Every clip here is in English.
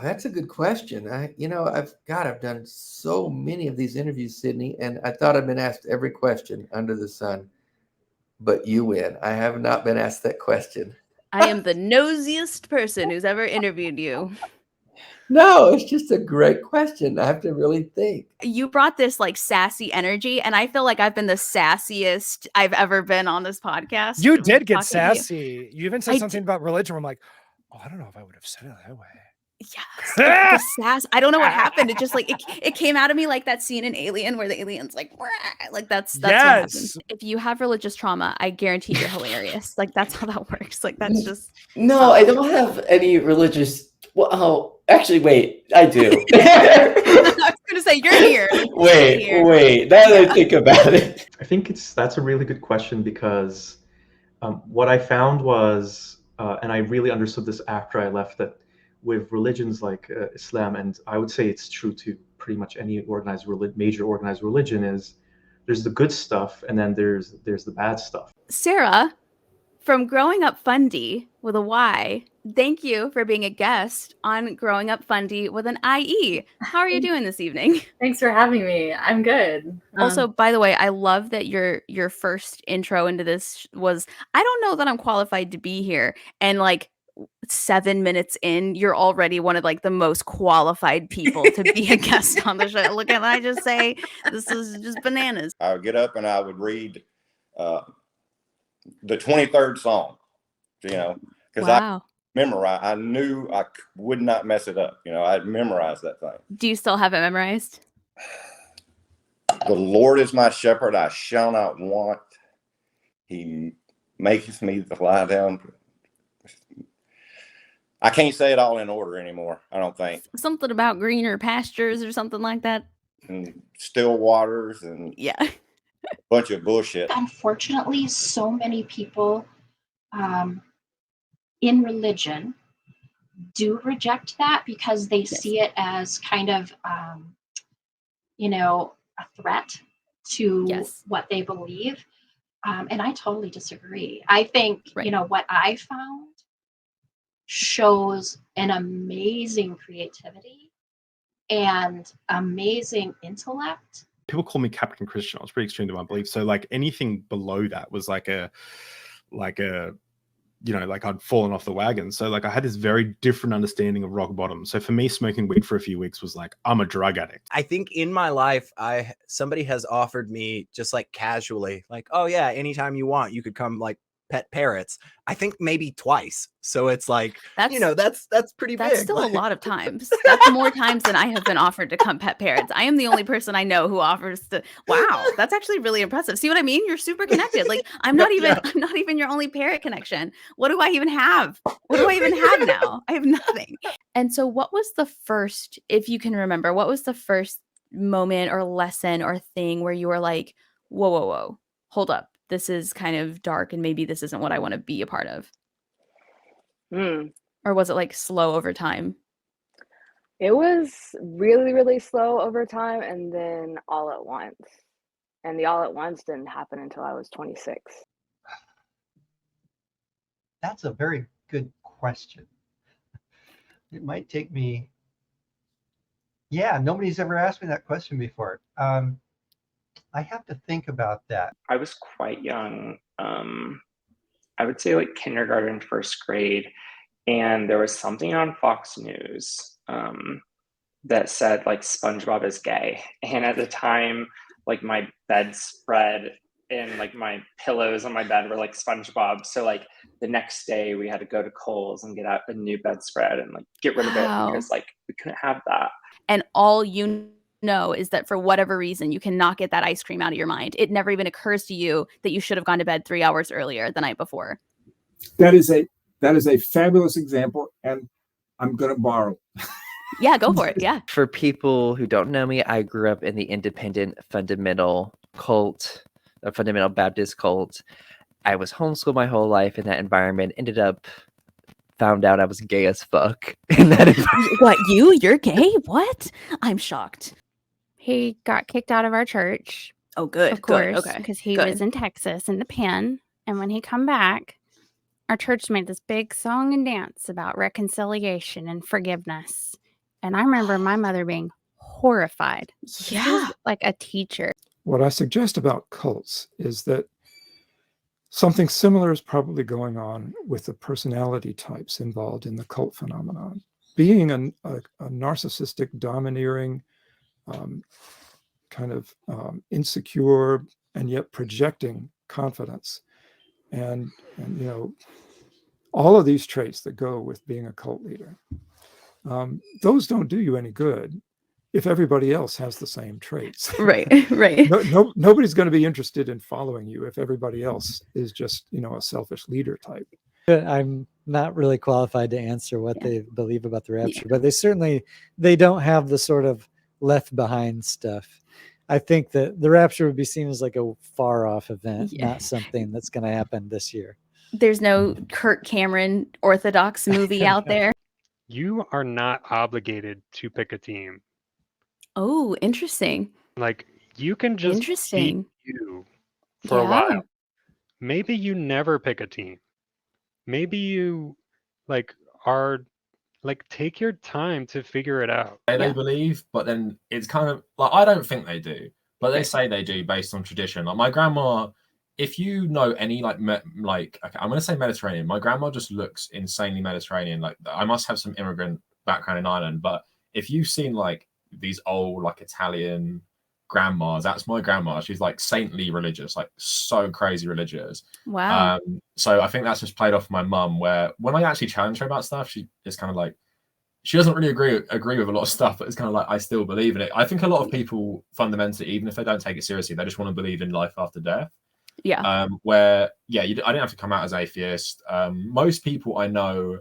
That's a good question. I've done so many of these interviews, Sydney, and I thought I'd been asked every question under the sun, but you win. I have not been asked that question. I am the nosiest person who's ever interviewed you. No, it's just a great question. I have to really think. You brought this like sassy energy, and I feel like I've been the sassiest I've ever been on this podcast. You did get talking to you. sassy. You even said something about religion. I'm like, oh, I don't know if I would have said it that way. Yes, the sass. I don't know what happened. It just like it came out of me like that scene in Alien where the alien's like that's what happens. If you have religious trauma, I guarantee you're hilarious. Like that's how that works. Like that's just no. I don't have any religious. Well, actually, wait, I do. I was gonna say you're here. Wait. Now that I think about it, I think that's a really good question because what I found was, and I really understood this after I left, that with religions like Islam, and I would say it's true to pretty much any major organized religion, is there's the good stuff and then there's the bad stuff. Sarah, from Growing Up Fundie with a Y, thank you for being a guest on Growing Up Fundie with an IE. How are you doing this evening? Thanks for having me. I'm good. Also, by the way, I love that your first intro into this was, I don't know that I'm qualified to be here. And like 7 minutes in, you're already one of like the most qualified people to be a guest on the show. Look, and I just say, this is just bananas. I would get up and I would read the 23rd Psalm, because wow. I knew I would not mess it up. I'd memorized that thing. Do you still have it memorized? The Lord is my shepherd, I shall not want. He maketh me to lie down. I can't say it all in order anymore, I don't think. Something about greener pastures or something like that. And still waters and yeah. a bunch of bullshit. Unfortunately, so many people in religion do reject that because they see it as kind of, a threat to what they believe. And I totally disagree. I think, what I found shows an amazing creativity and amazing intellect. People call me Captain Christian. I was pretty extreme to my beliefs. So like anything below that was like I'd fallen off the wagon. So like I had this very different understanding of rock bottom. So for me, smoking weed for a few weeks was like, I'm a drug addict. I think in my life, somebody has offered me just like casually, like, oh yeah, anytime you want, you could come like pet parrots. I think maybe twice. So it's like, that's pretty big. That's still a lot of times. That's more times than I have been offered to come pet parrots. I am the only person I know who offers to. Wow, that's actually really impressive. See what I mean? You're super connected. Like I'm not even your only parrot connection. What do I even have? What do I even have now? I have nothing. And so what was the first, if you can remember, what was the first moment or lesson or thing where you were like, whoa, hold up. This is kind of dark and maybe this isn't what I want to be a part of? Or was it like slow over time? It was really, really slow over time and then all at once. And the all at once didn't happen until I was 26. That's a very good question. It might take me... Yeah, nobody's ever asked me that question before. I have to think about that. I was quite young. I would say like kindergarten, first grade. And there was something on Fox News that said like SpongeBob is gay. And at the time, like my bedspread and like my pillows on my bed were like SpongeBob. So like the next day we had to go to Kohl's and get out a new bedspread and like get rid of it because like we couldn't have that. And all you know is that for whatever reason you cannot get that ice cream out of your mind. It never even occurs to you that you should have gone to bed 3 hours earlier the night before. That is a fabulous example, and I'm going to borrow. Yeah, go for it. Yeah. For people who don't know me, I grew up in the independent fundamental cult, a fundamental Baptist cult. I was homeschooled my whole life in that environment. Found out I was gay as fuck in that environment. What, you're gay? What? I'm shocked. He got kicked out of our church. Oh, good. Of course. Okay. Because he was in Texas in the pen. And when he come back, our church made this big song and dance about reconciliation and forgiveness. And I remember my mother being horrified. She was like a teacher. What I suggest about cults is that something similar is probably going on with the personality types involved in the cult phenomenon. Being a narcissistic, domineering, kind of insecure, and yet projecting confidence. And all of these traits that go with being a cult leader, those don't do you any good if everybody else has the same traits. Right. Nobody's going to be interested in following you if everybody else is just, a selfish leader type. I'm not really qualified to answer what they believe about the rapture, but they don't have the sort of left behind stuff. I think that the rapture would be seen as like a far off event, not something that's going to happen this year. There's no Kirk Cameron Orthodox movie out there. You are not obligated to pick a team. Oh, interesting. Like, you can just be you for a while. Maybe you never pick a team. Maybe you take your time to figure it out. They believe, but then it's kind of like, I don't think they do, but they say they do based on tradition. Like my grandma, if you know any okay, I'm going to say Mediterranean. My grandma just looks insanely Mediterranean. Like I must have some immigrant background in Ireland, but if you've seen like these old like Italian grandmas, that's my grandma. She's like saintly religious, like so crazy religious. Wow. So I think that's just played off my mum, where when I actually challenge her about stuff, she is kind of like, she doesn't really agree with a lot of stuff, but it's kind of like, I still believe in it. I think a lot of people fundamentally, even if they don't take it seriously, they just want to believe in life after death. Yeah. I didn't have to come out as atheist. Most people I know,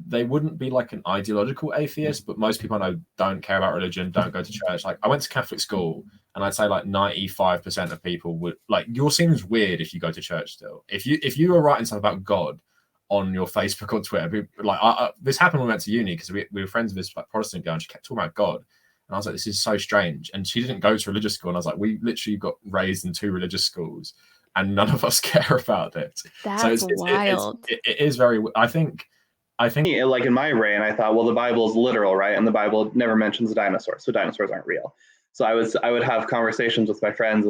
they wouldn't be like an ideological atheist, but most people I know don't care about religion, don't go to church. Like I went to Catholic school, and I'd say like 95% of people would like, you're seen as weird if you go to church still. If you were writing something about God on your Facebook or Twitter, like this happened when we went to uni, because we were friends with this like Protestant girl, and she kept talking about God. And I was like, this is so strange. And she didn't go to religious school. And I was like, we literally got raised in 2 religious schools, and none of us care about it. That's wild. It is very, I think like in my brain, I thought, well, the Bible is literal, right? And the Bible never mentions dinosaurs, so dinosaurs aren't real. So I would have conversations with my friends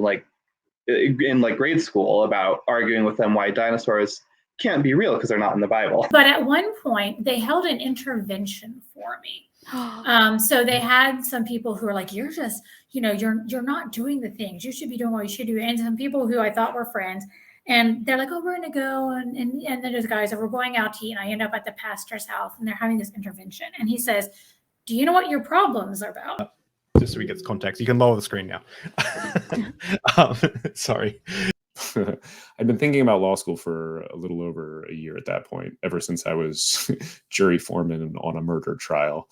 in grade school about arguing with them why dinosaurs can't be real because they're not in the Bible. But at one point, they held an intervention for me. So they had some people who were like, you're just, you're not doing the things you should be doing what you should do. And some people who I thought were friends, and they're like, oh, we're going to go. And then there's guys that we're going out to eat. And I end up at the pastor's house, and they're having this intervention. And he says, do you know what your problems are about? Just so we get context, you can lower the screen now. Sorry. I've been thinking about law school for a little over a year at that point, ever since I was jury foreman on a murder trial.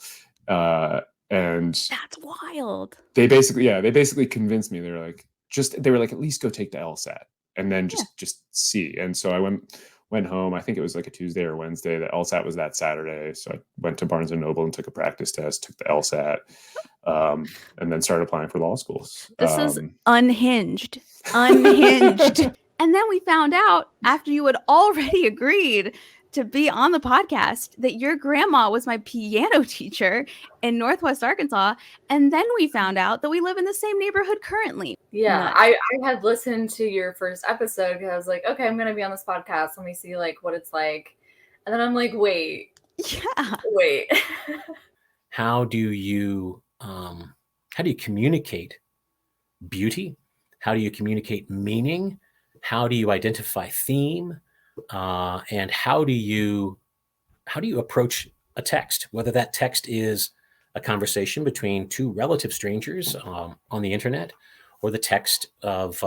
And that's wild. They basically convinced me. They were like, at least go take the LSAT and then just see. And so I went home. I think it was like a Tuesday or Wednesday. The LSAT was that Saturday. So I went to Barnes & Noble and took a practice test, took the LSAT, and then started applying for law schools. This is unhinged. And then we found out, after you had already agreed to be on the podcast, that your grandma was my piano teacher in Northwest Arkansas. And then we found out that we live in the same neighborhood currently. Yeah, I had listened to your first episode because I was like, okay, I'm going to be on this podcast. Let me see what it's like. And then I'm like, wait. How do you communicate beauty? How do you communicate meaning? How do you identify theme? And how do you approach a text, whether that text is a conversation between 2 relative strangers on the internet, or the text of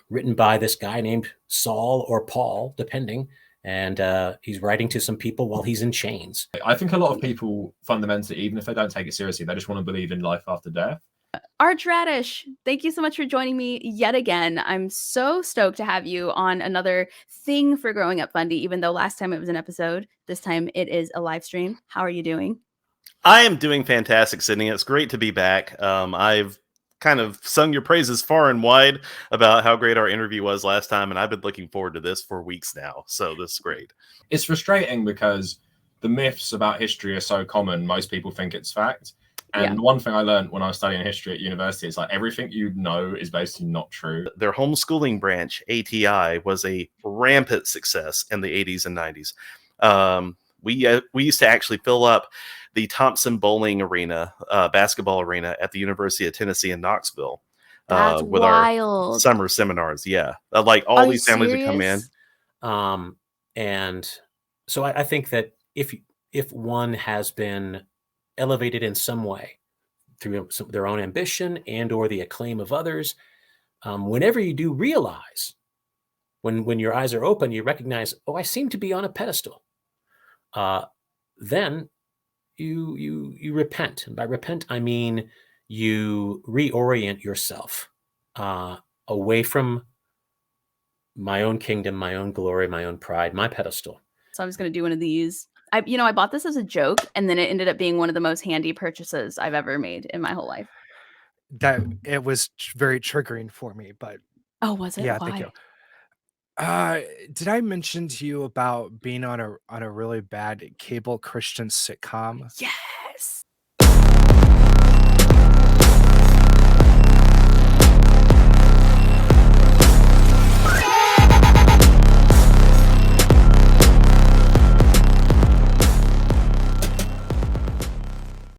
written by this guy named Saul or Paul, depending, and he's writing to some people while he's in chains. I think a lot of people fundamentally, even if they don't take it seriously, they just want to believe in life after death. Arch Radish, thank you so much for joining me yet again. I'm so stoked to have you on another thing for Growing Up Fundie, even though last time it was an episode. This time it is a live stream. How are you doing? I am doing fantastic, Sydney. It's great to be back. I've kind of sung your praises far and wide about how great our interview was last time, and I've been looking forward to this for weeks now. So this is great. It's frustrating because the myths about history are so common, most people think it's fact. And one thing I learned when I was studying history at university is like everything you know is basically not true. Their homeschooling branch, ATI, was a rampant success in the 80s and 90s. We used to actually fill up the Thompson Bowling Arena, basketball arena at the University of Tennessee in Knoxville. That's with wild. our summer seminars. Yeah. Like all Are you these families would come in. serious? And so I think that if one has been elevated in some way through their own ambition and or the acclaim of others, whenever you do realize, when your eyes are open, you recognize, oh, I seem to be on a pedestal. Then you repent. And by repent, I mean you reorient yourself away from my own kingdom, my own glory, my own pride, my pedestal. So I'm just going to do one of these. I bought this as a joke, and then it ended up being one of the most handy purchases I've ever made in my whole life. That it was very triggering for me, but Oh, was it? yeah, Why? thank you. Did I mention to you about being on a really bad cable Christian sitcom?